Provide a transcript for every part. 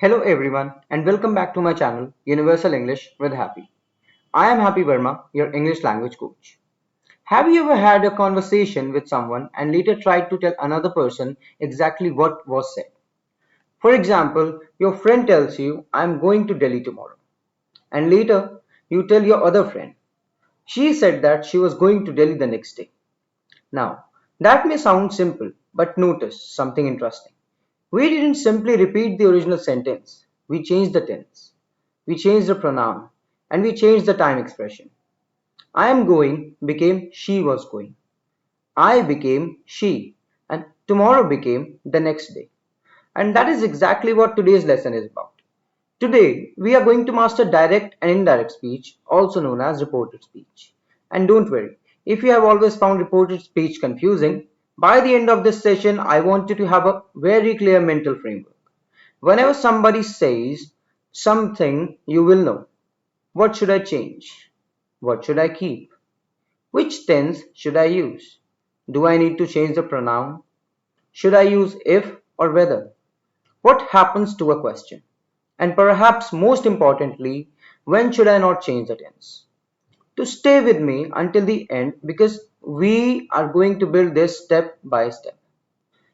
Hello everyone and welcome back to my channel Universal English with Happy. I am Happy Verma, your English language coach. Have you ever had a conversation with someone and later tried to tell another person exactly what was said? For example, your friend tells you, I am going to Delhi tomorrow. And later, you tell your other friend, she said that she was going to Delhi the next day. Now, that may sound simple, but notice something interesting. We didn't simply repeat the original sentence, we changed the tense, we changed the pronoun, and we changed the time expression. I am going became she was going. I became she, and tomorrow became the next day. And that is exactly what today's lesson is about. Today, we are going to master direct and indirect speech, also known as reported speech. And don't worry, if you have always found reported speech confusing, by the end of this session, I want you to have a very clear mental framework. Whenever somebody says something, you will know what should I change? What should I keep? Which tense should I use? Do I need to change the pronoun? Should I use if or whether? What happens to a question? And perhaps most importantly, when should I not change the tense? To stay with me until the end because we are going to build this step by step.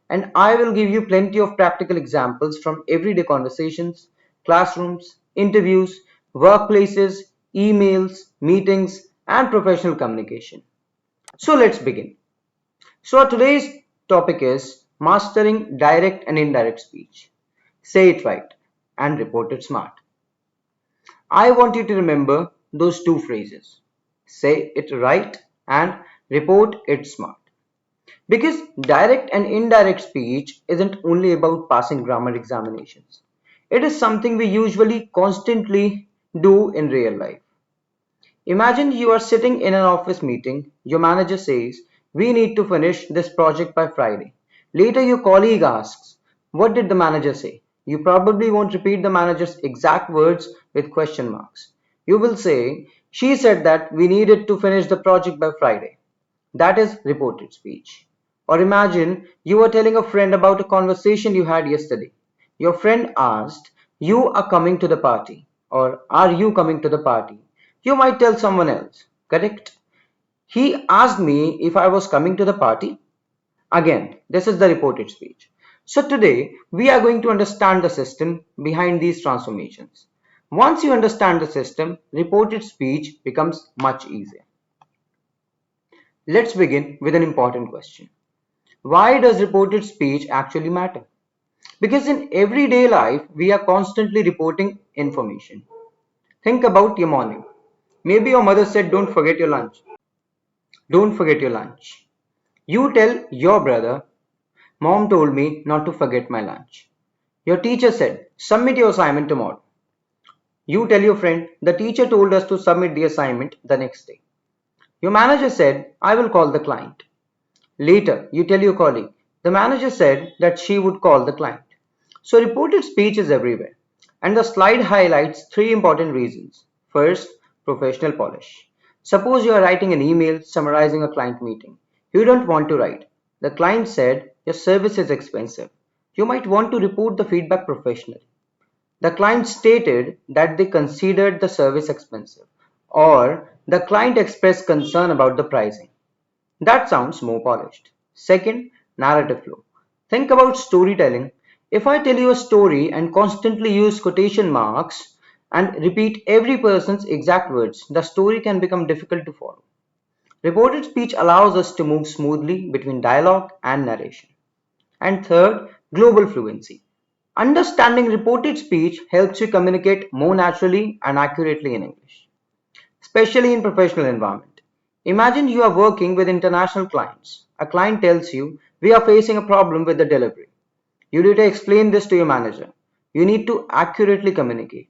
And I will give you plenty of practical examples from everyday conversations, classrooms, interviews, workplaces, emails, meetings, and professional communication. So let's begin. So our today's topic is mastering direct and indirect speech. Say it right and report it smart. I want you to remember those two phrases. Say it right and report it smart. Because direct and indirect speech isn't only about passing grammar examinations. It is something we usually constantly do in real life. Imagine you are sitting in an office meeting, your manager says, we need to finish this project by Friday. Later, your colleague asks, what did the manager say? You probably won't repeat the manager's exact words with question marks. You will say, she said that we needed to finish the project by Friday. That is reported speech. Or imagine you were telling a friend about a conversation you had yesterday. Your friend asked, you are coming to the party, or are you coming to the party? You might tell someone else, correct? He asked me if I was coming to the party. Again, this is the reported speech. So today, we are going to understand the system behind these transformations. Once you understand the system, reported speech becomes much easier. Let's begin with an important question. Why does reported speech actually matter? Because in everyday life, we are constantly reporting information. Think about your morning. Maybe your mother said, don't forget your lunch. Don't forget your lunch. You tell your brother, Mom told me not to forget my lunch. Your teacher said, submit your assignment tomorrow. You tell your friend, the teacher told us to submit the assignment the next day. Your manager said, I will call the client. Later, you tell your colleague, the manager said that she would call the client. So reported speech is everywhere. And the slide highlights three important reasons. First, professional polish. Suppose you are writing an email summarizing a client meeting. You don't want to write. The client said your service is expensive. You might want to report the feedback professionally. The client stated that they considered the service expensive, or the client expressed concern about the pricing. That sounds more polished. Second, narrative flow. Think about storytelling. If I tell you a story and constantly use quotation marks and repeat every person's exact words, the story can become difficult to follow. Reported speech allows us to move smoothly between dialogue and narration. And third, global fluency. Understanding reported speech helps you communicate more naturally and accurately in English, especially in professional environment. Imagine you are working with international clients. A client tells you, we are facing a problem with the delivery. You need to explain this to your manager. You need to accurately communicate.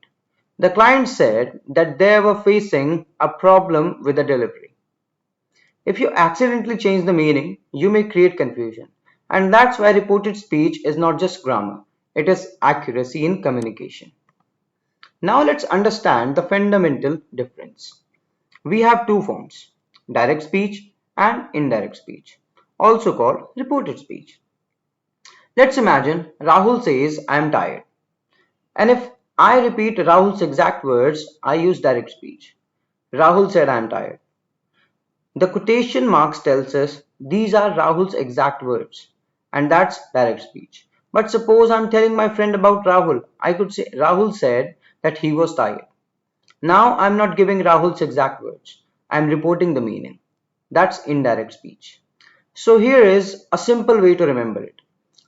The client said that they were facing a problem with the delivery. If you accidentally change the meaning, you may create confusion. And that's why reported speech is not just grammar, it is accuracy in communication. Now let's understand the fundamental difference. We have two forms, direct speech and indirect speech, also called reported speech. Let's imagine Rahul says, I am tired. And if I repeat Rahul's exact words, I use direct speech. Rahul said I am tired. The quotation marks tells us these are Rahul's exact words, and that's direct speech. But suppose I'm telling my friend about Rahul, I could say Rahul said that he was tired. Now I'm not giving Rahul's exact words. I'm reporting the meaning. That's indirect speech. So here is a simple way to remember it.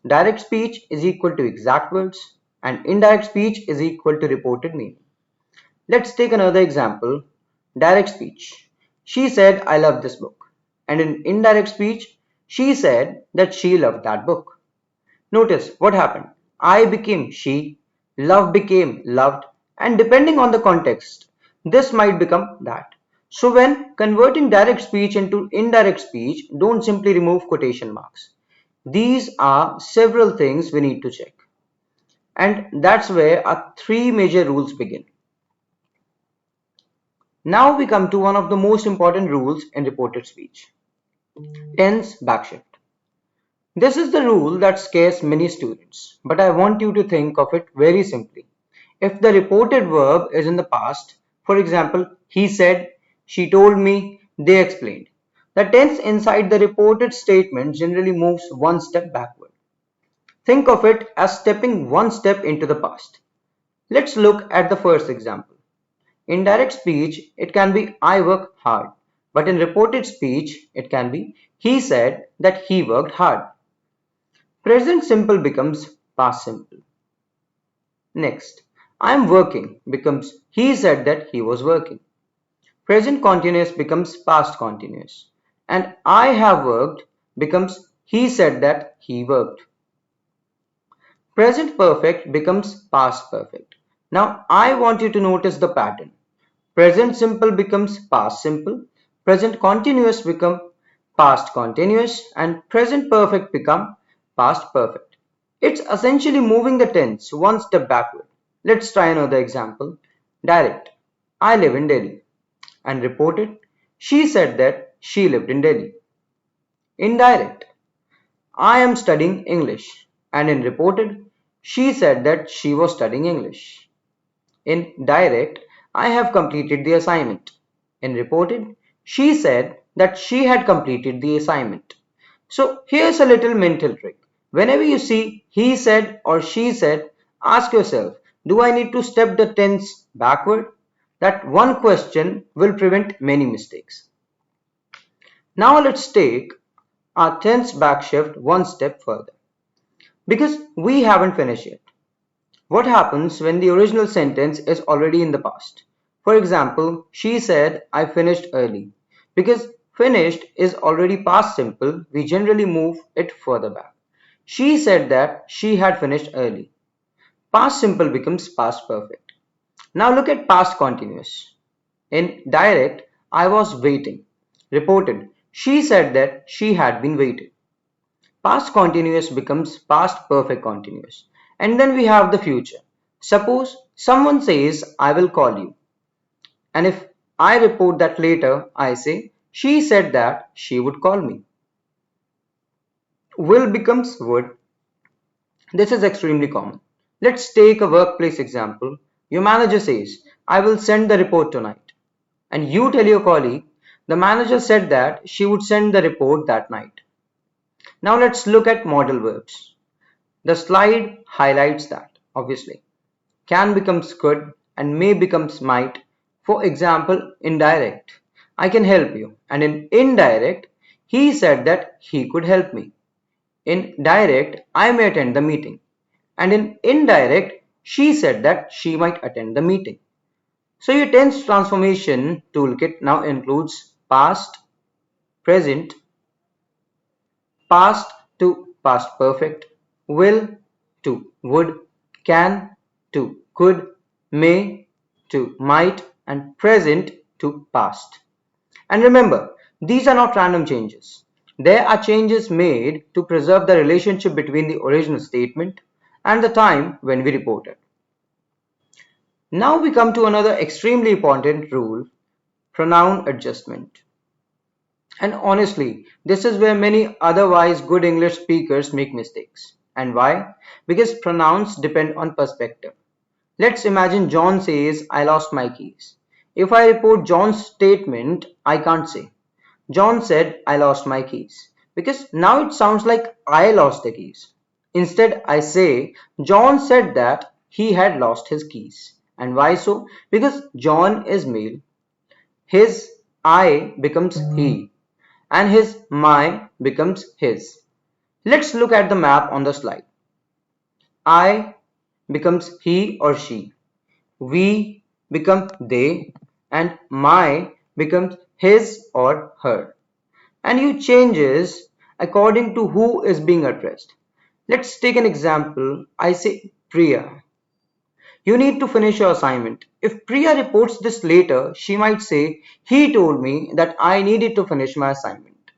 Direct speech is equal to exact words and indirect speech is equal to reported meaning. Let's take another example. Direct speech. She said, I love this book. And in indirect speech, she said that she loved that book. Notice what happened. I became she, love became loved, and depending on the context, this might become that. So when converting direct speech into indirect speech, don't simply remove quotation marks. These are several things we need to check. And that's where our three major rules begin. Now we come to one of the most important rules in reported speech. Tense backshift. This is the rule that scares many students, but I want you to think of it very simply. If the reported verb is in the past, for example, he said, she told me, they explained. The tense inside the reported statement generally moves one step backward. Think of it as stepping one step into the past. Let's look at the first example. In direct speech, it can be I work hard, but in reported speech, it can be he said that he worked hard. Present simple becomes past simple. Next, I am working becomes he said that he was working. Present continuous becomes past continuous. And I have worked becomes he said that he worked. Present perfect becomes past perfect. Now I want you to notice the pattern. Present simple becomes past simple. Present continuous become past continuous and present perfect become past perfect. It's essentially moving the tense one step backward. Let's try another example. Direct. I live in Delhi. And reported. She said that she lived in Delhi. Indirect. I am studying English. And in reported. She said that she was studying English. In direct, I have completed the assignment. In reported, she said that she had completed the assignment. So here's a little mental trick. Whenever you see he said or she said, ask yourself, do I need to step the tense backward? That one question will prevent many mistakes. Now let's take our tense backshift one step further. Because we haven't finished yet. What happens when the original sentence is already in the past? For example, she said, I finished early. Because finished is already past simple, we generally move it further back. She said that she had finished early. Past simple becomes past perfect. Now look at past continuous. In direct, I was waiting. Reported, she said that she had been waiting. Past continuous becomes past perfect continuous. And then we have the future. Suppose someone says, I will call you. And if I report that later, I say, she said that she would call me. Will becomes would. This is extremely common. Let's take a workplace example. Your manager says, I will send the report tonight. And you tell your colleague, the manager said that she would send the report that night. Now let's look at modal verbs. The slide highlights that, obviously. Can becomes could and may becomes might. For example, indirect. I can help you. And in indirect, he said that he could help me. In direct, I may attend the meeting. And in indirect, she said that she might attend the meeting. So your tense transformation toolkit now includes past, present, past to past perfect, will to would, can to could, may to might, and present to past. And remember, these are not random changes. They are changes made to preserve the relationship between the original statement and the time when we report it. Now we come to another extremely important rule, pronoun adjustment. And honestly, this is where many otherwise good English speakers make mistakes. And why? Because pronouns depend on perspective. Let's imagine John says, I lost my keys. If I report John's statement, I can't say, John said, I lost my keys. Because now it sounds like I lost the keys. Instead, I say, John said that he had lost his keys. And why so? Because John is male. His I becomes he. And his my becomes his. Let's look at the map on the slide. I becomes he or she. We become they, and my becomes his or her. And you changes according to who is being addressed. Let's take an example. I say Priya. You need to finish your assignment. If Priya reports this later, she might say, he told me that I needed to finish my assignment.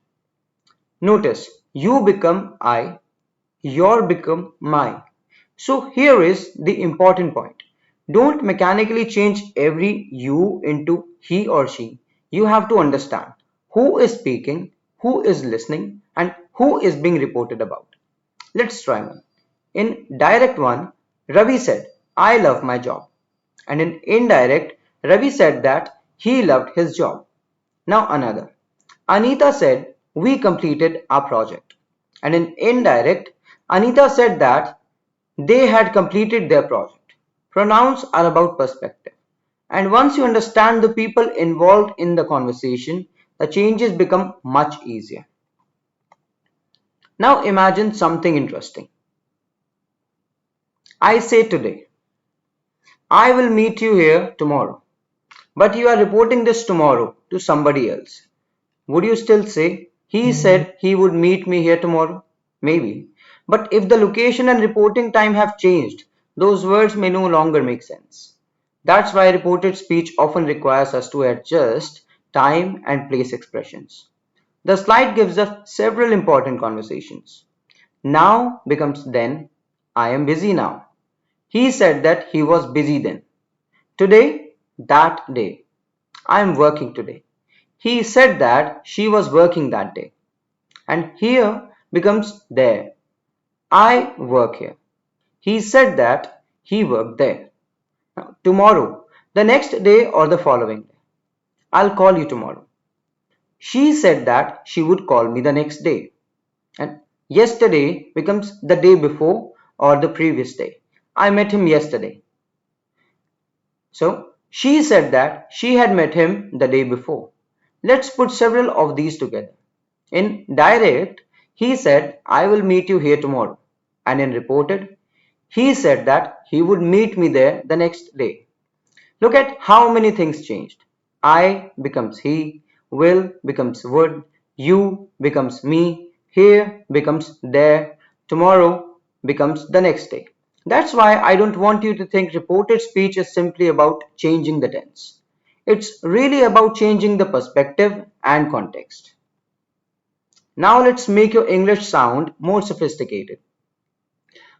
Notice, you become I, your become my. So here is the important point. Don't mechanically change every you into he or she. You have to understand who is speaking, who is listening, and who is being reported about. Let's try one. In direct one, Ravi said, I love my job. And in indirect, Ravi said that he loved his job. Now another. Anita said, we completed our project. And in indirect, Anita said that they had completed their project. Pronouns are about perspective. And once you understand the people involved in the conversation, the changes become much easier. Now imagine something interesting. I say today, I will meet you here tomorrow. But you are reporting this tomorrow to somebody else. Would you still say, he said he would meet me here tomorrow? Maybe. But if the location and reporting time have changed, those words may no longer make sense. That's why reported speech often requires us to adjust time and place expressions. The slide gives us several important conversations. Now becomes then, I am busy now. He said that he was busy then. Today, that day. I am working today. He said that she was working that day. And here becomes there. I work here. He said that he worked there. Now, tomorrow, the next day or the following day. I'll call you tomorrow. She said that she would call me the next day. And yesterday becomes the day before or the previous day. I met him yesterday. So she said that she had met him the day before. Let's put several of these together. In direct, he said, I will meet you here tomorrow. And in reported, he said that he would meet me there the next day. Look at how many things changed. I becomes he, will becomes would, you becomes me, here becomes there, tomorrow becomes the next day. That's why I don't want you to think reported speech is simply about changing the tense. It's really about changing the perspective and context. Now let's make your English sound more sophisticated.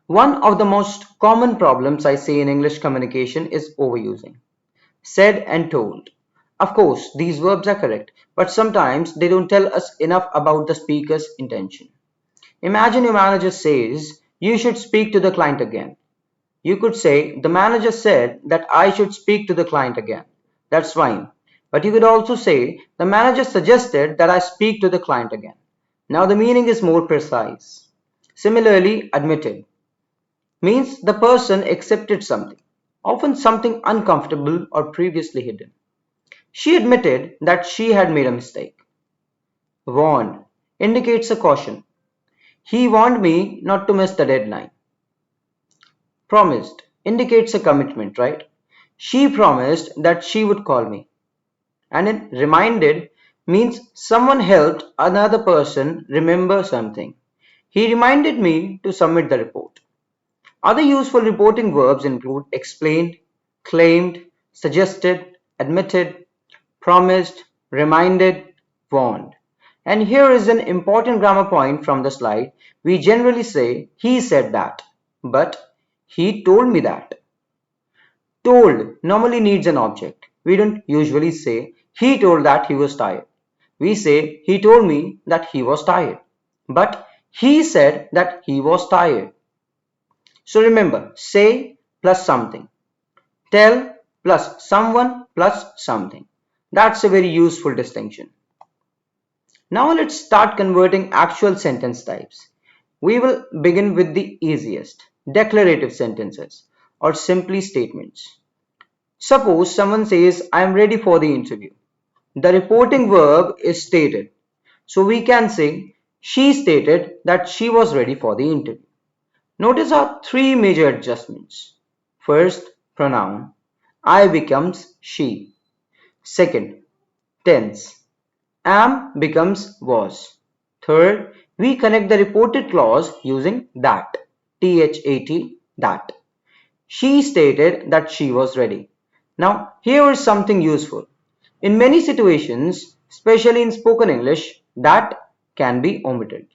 One of the most common problems I see in English communication is overusing. Said and told. Of course, these verbs are correct, but sometimes they don't tell us enough about the speaker's intention. Imagine your manager says, you should speak to the client again. You could say, the manager said that I should speak to the client again. That's fine. But you could also say, the manager suggested that I speak to the client again. Now the meaning is more precise. Similarly, admitted means the person accepted something, often something uncomfortable or previously hidden. She admitted that she had made a mistake. Warned indicates a caution. He warned me not to miss the deadline. Promised indicates a commitment, right? She promised that she would call me. And in reminded means someone helped another person remember something. He reminded me to submit the report. Other useful reporting verbs include explained, claimed, suggested, admitted, promised, reminded, warned. And here is an important grammar point from the slide. We generally say, he said that, but he told me that. Told normally needs an object. We don't usually say, he told that he was tired. We say, he told me that he was tired. But he said that he was tired. So remember, say plus something. Tell plus someone plus something. That's a very useful distinction. Now let's start converting actual sentence types. We will begin with the easiest, declarative sentences or simply statements. Suppose someone says, I am ready for the interview. The reporting verb is stated. So we can say, she stated that she was ready for the interview. Notice our three major adjustments. First, pronoun. I becomes she. Second, tense. Am becomes was. Third, we connect the reported clause using that. T-H-A-T, that. She stated that she was ready. Now, here is something useful. In many situations, especially in spoken English, that can be omitted.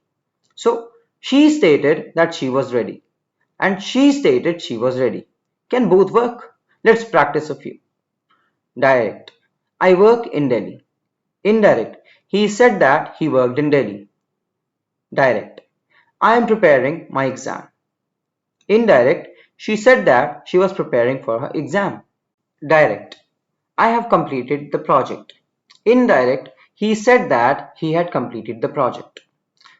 So, she stated that she was ready. And she stated she was ready. Can both work? Let's practice a few. Direct. I work in Delhi. Indirect. He said that he worked in Delhi. Direct. I am preparing my exam. Indirect. She said that she was preparing for her exam. Direct. I have completed the project. Indirect. He said that he had completed the project.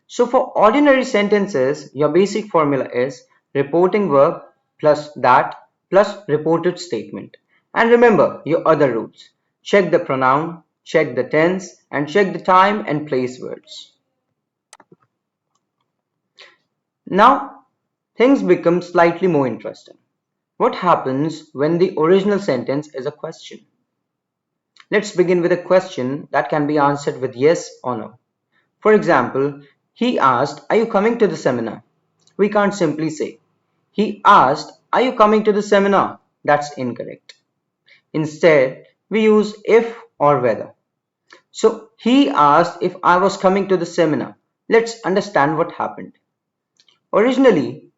So for ordinary sentences, your basic formula is reporting verb plus that plus reported statement. And remember your other rules. Check the pronoun, check the tense, and check the time and place words. Now, things become slightly more interesting. What happens when the original sentence is a question? Let's begin with a question that can be answered with yes or no. For example, he asked, are you coming to the seminar? We can't simply say, he asked, are you coming to the seminar? That's incorrect. Instead, we use if or whether. So, he asked if I was coming to the seminar. Let's understand what happened. Originally,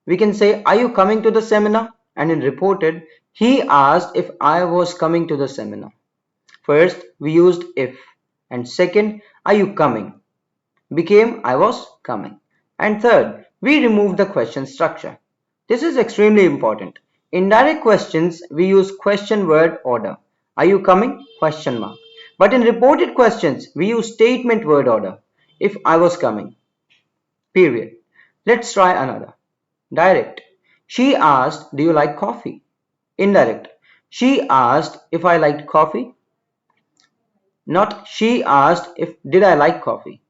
we can say, are you coming to the seminar? And in reported, he asked if I was coming to the seminar. First, we used if. And second, are you coming? Became I was coming. And third, we remove the question structure. This is extremely important. In direct questions, we use question word order. Are you coming? Question mark. But in reported questions, we use statement word order. If I was coming. Period. Let's try another. Direct. She asked, do you like coffee? Indirect. She asked if I liked coffee. Not she asked if did I like coffee.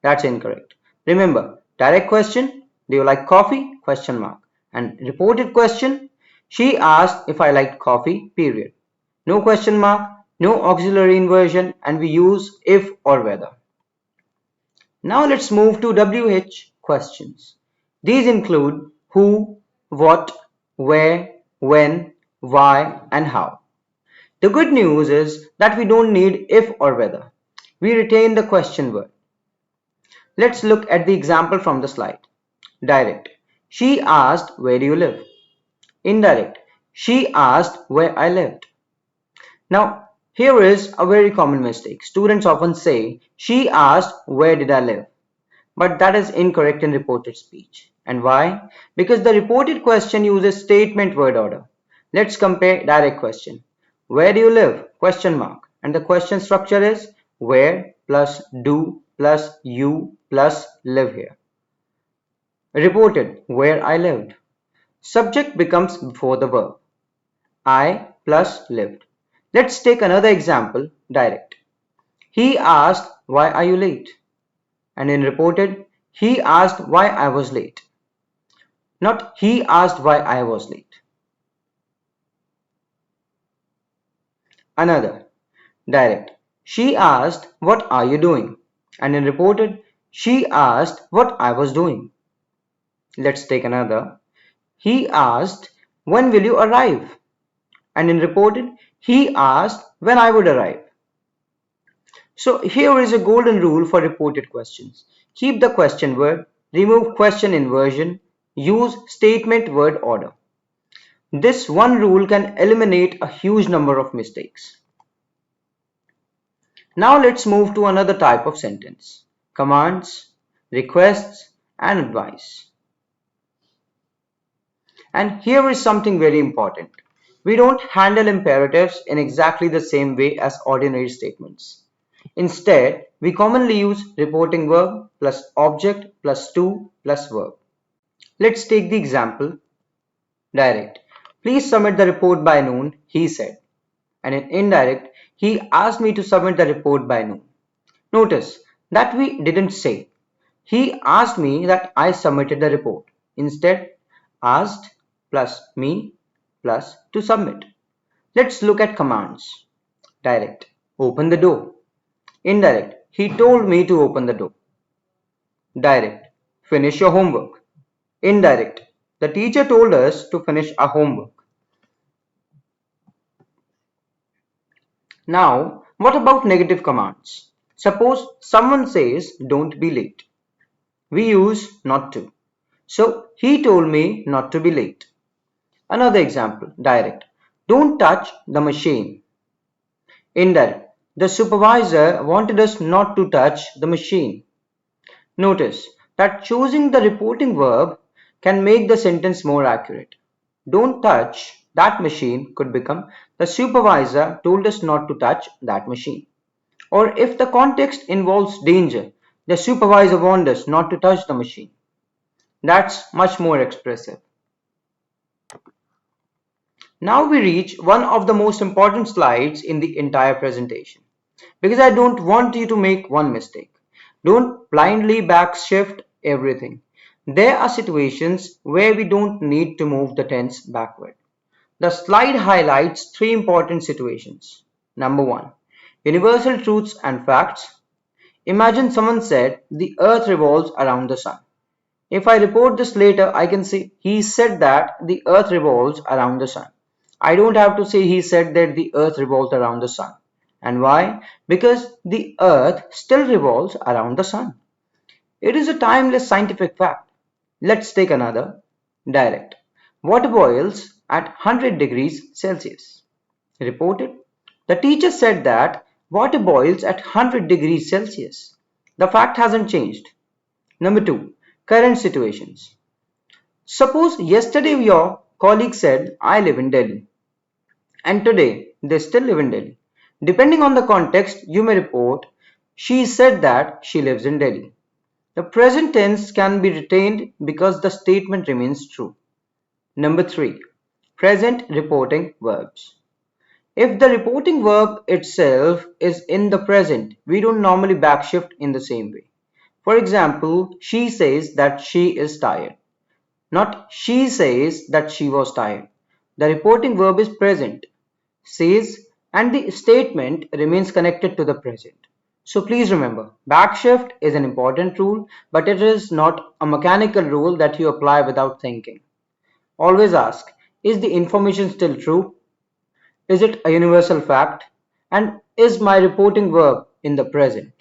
That's incorrect. Remember, direct question, do you like coffee? Question mark. And reported question, she asked if I liked coffee, period. No question mark, no auxiliary inversion, and we use if or whether. Now let's move to WH questions. These include who, what, where, when, why, and how. The good news is that we don't need if or whether. We retain the question word. Let's look at the example from the slide. Direct. She asked, where do you live? Indirect. She asked where I lived. Now, here is a very common mistake. Students often say, she asked, where did I live? But that is incorrect in reported speech. And why? Because the reported question uses statement word order. Let's compare direct question. Where do you live? Question mark. And the question structure is where plus do plus you plus live here. Reported where I lived. Subject becomes before the verb. I plus lived. Let's take another example, direct. He asked, why are you late? And in reported, he asked why I was late. Not he asked why I was late. Another, direct. She asked, what are you doing? And in reported, she asked what I was doing. Let's take another. He asked, when will you arrive? And in reported, he asked when I would arrive. So here is a golden rule for reported questions. Keep the question word, remove question inversion, use statement word order. This one rule can eliminate a huge number of mistakes. Now let's move to another type of sentence. Commands, requests, and advice. And here is something very important. We don't handle imperatives in exactly the same way as ordinary statements. Instead, we commonly use reporting verb plus object plus to plus verb. Let's take the example direct. Please submit the report by noon, he said. And in indirect, he asked me to submit the report by noon. Notice that we didn't say. He asked me that I submitted the report. Instead, asked plus me plus to submit. Let's look at commands. Direct. Open the door. Indirect. He told me to open the door. Direct. Finish your homework. Indirect. The teacher told us to finish our homework. Now, what about negative commands? Suppose someone says don't be late. We use not to. So, he told me not to be late. Another example, direct. Don't touch the machine. Indirect. The supervisor wanted us not to touch the machine. Notice that choosing the reporting verb can make the sentence more accurate. Don't touch that machine could become the supervisor told us not to touch that machine. Or if the context involves danger, the supervisor warned us not to touch the machine. That's much more expressive. Now we reach one of the most important slides in the entire presentation. Because I don't want you to make one mistake. Don't blindly backshift everything. There are situations where we don't need to move the tense backward. The slide highlights three important situations. Number one, universal truths and facts. Imagine someone said the earth revolves around the sun. If I report this later, I can say he said that the earth revolves around the sun. I don't have to say he said that the earth revolves around the sun. And why? Because the earth still revolves around the sun. It is a timeless scientific fact. Let's take another. Direct. Water boils at 100 degrees Celsius. Reported. The teacher said that water boils at 100 degrees Celsius. The fact hasn't changed. Number two, current situations. Suppose yesterday your colleague said, I live in Delhi, and today they still live in Delhi. Depending on the context, you may report, she said that she lives in Delhi. The present tense can be retained because the statement remains true. Number three, present reporting verbs. If the reporting verb itself is in the present, we don't normally backshift in the same way. For example, she says that she is tired. Not she says that she was tired. The reporting verb is present, says, and the statement remains connected to the present. So please remember, backshift is an important rule, but it is not a mechanical rule that you apply without thinking. Always ask, is the information still true? Is it a universal fact? And is my reporting verb in the present?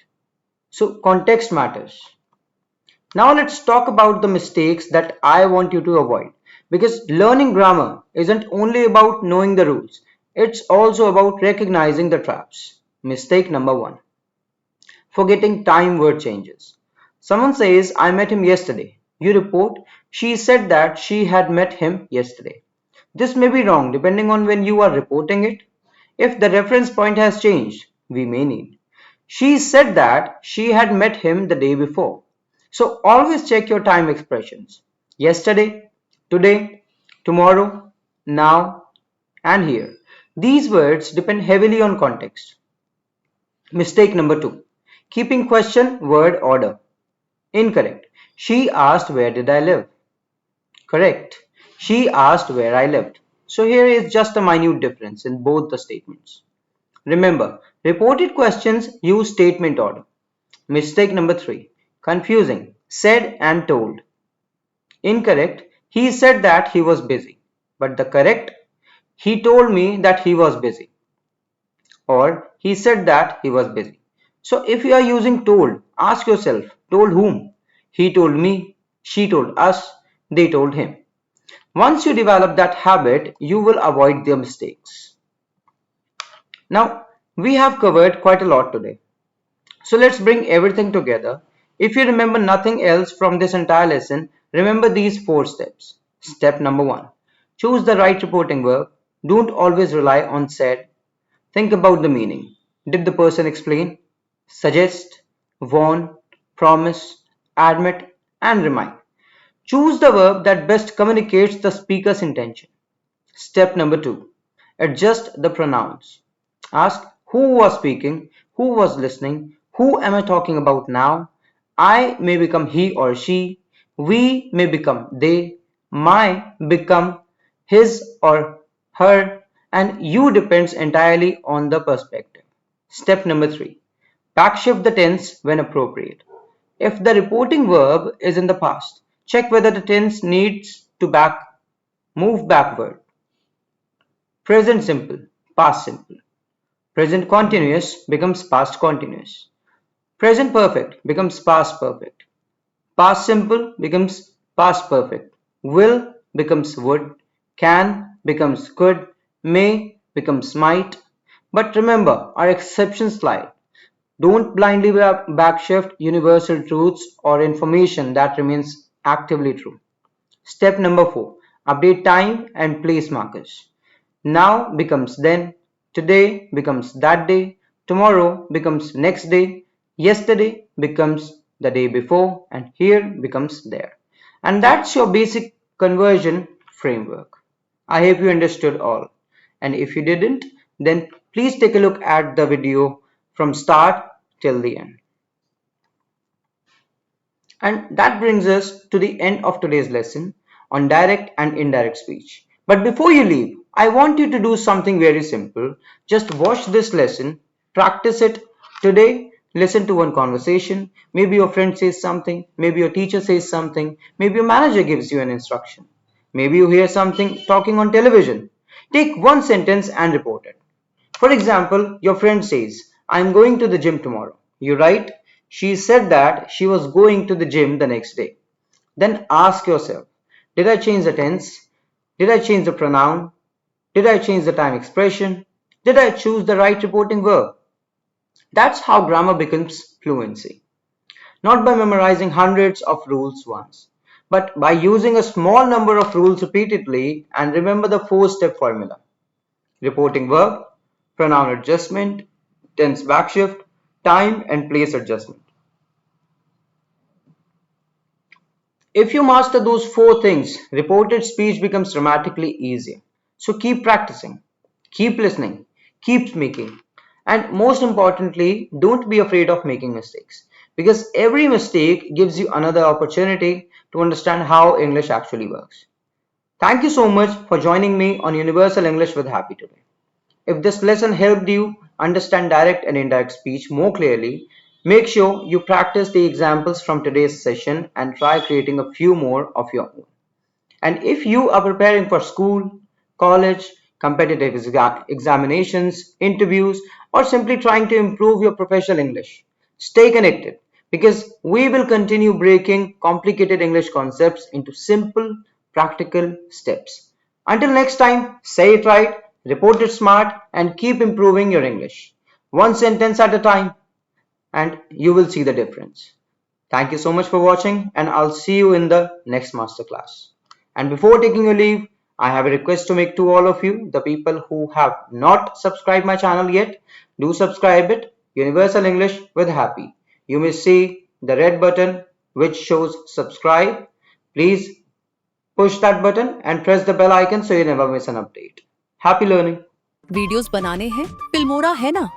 So context matters. Now let's talk about the mistakes that I want you to avoid. Because learning grammar isn't only about knowing the rules, it's also about recognizing the traps. Mistake number one, forgetting time word changes. Someone says, I met him yesterday. You report, she said that she had met him yesterday. This may be wrong depending on when you are reporting it. If the reference point has changed, we may need. She said that she had met him the day before. So always check your time expressions. Yesterday, today, tomorrow, now, and here. These words depend heavily on context. Mistake number two, keeping question word order. Incorrect. She asked where did I live? Correct. She asked where I lived. So here is just a minute difference in both the statements. Remember, reported questions use statement order. Mistake number three, confusing said and told. Incorrect, he said that he was busy. But the correct, he told me that he was busy. Or he said that he was busy. So if you are using told, ask yourself, told whom? He told me, she told us, they told him. Once you develop that habit, you will avoid the mistakes. Now, we have covered quite a lot today. So let's bring everything together. If you remember nothing else from this entire lesson, remember these four steps. Step number one, choose the right reporting verb. Don't always rely on said. Think about the meaning. Did the person explain, suggest, warn, promise, admit, and remind? Choose the verb that best communicates the speaker's intention. Step number 2. Adjust the pronouns. Ask who was speaking, who was listening, who am I talking about now? I may become he or she, we may become they, my become his or her, and you depends entirely on the perspective. Step number 3. Backshift the tense when appropriate. If the reporting verb is in the past, check whether the tense needs to move backward. Present simple, past simple. Present continuous becomes past continuous. Present perfect becomes past perfect. Past simple becomes past perfect. Will becomes would. Can becomes could. May becomes might. But remember our exception slide. Don't blindly backshift universal truths or information that remains actively true. Step number 4. Update time and place markers. Now becomes then, today becomes that day, tomorrow becomes next day, yesterday becomes the day before, and here becomes there. And that's your basic conversion framework. I hope you understood all. And if you didn't, then please take a look at the video from start till the end. And that brings us to the end of today's lesson on direct and indirect speech. But before you leave, I want you to do something very simple. Just watch this lesson, practice it today, listen to one conversation. Maybe your friend says something, maybe your teacher says something, maybe your manager gives you an instruction. Maybe you hear something talking on television. Take one sentence and report it. For example, your friend says, I'm going to the gym tomorrow. You write, she said that she was going to the gym the next day. Then ask yourself, did I change the tense? Did I change the pronoun? Did I change the time expression? Did I choose the right reporting verb? That's how grammar becomes fluency. Not by memorizing hundreds of rules once, but by using a small number of rules repeatedly. And remember the 4-step formula. Reporting verb, pronoun adjustment, tense backshift, time and place adjustment. If you master those 4 things, reported speech becomes dramatically easier. So keep practicing, keep listening, keep speaking, and most importantly, don't be afraid of making mistakes because every mistake gives you another opportunity to understand how English actually works. Thank you so much for joining me on Universal English with Happy today. If this lesson helped you understand direct and indirect speech more clearly, make sure you practice the examples from today's session and try creating a few more of your own. And if you are preparing for school, college, competitive examinations, interviews, or simply trying to improve your professional English, stay connected because we will continue breaking complicated English concepts into simple, practical steps. Until next time, say it right, report it smart, and keep improving your English. One sentence at a time, and you will see the difference. Thank you so much for watching, and I'll see you in the next masterclass. And before taking a leave, I have a request to make to all of you, the people who have not subscribed my channel yet, do subscribe it, Universal English with Happy. You may see the red button which shows subscribe. Please push that button and press the bell icon so you never miss an update. Happy learning! Videos बनाने हैं Filmora है ना।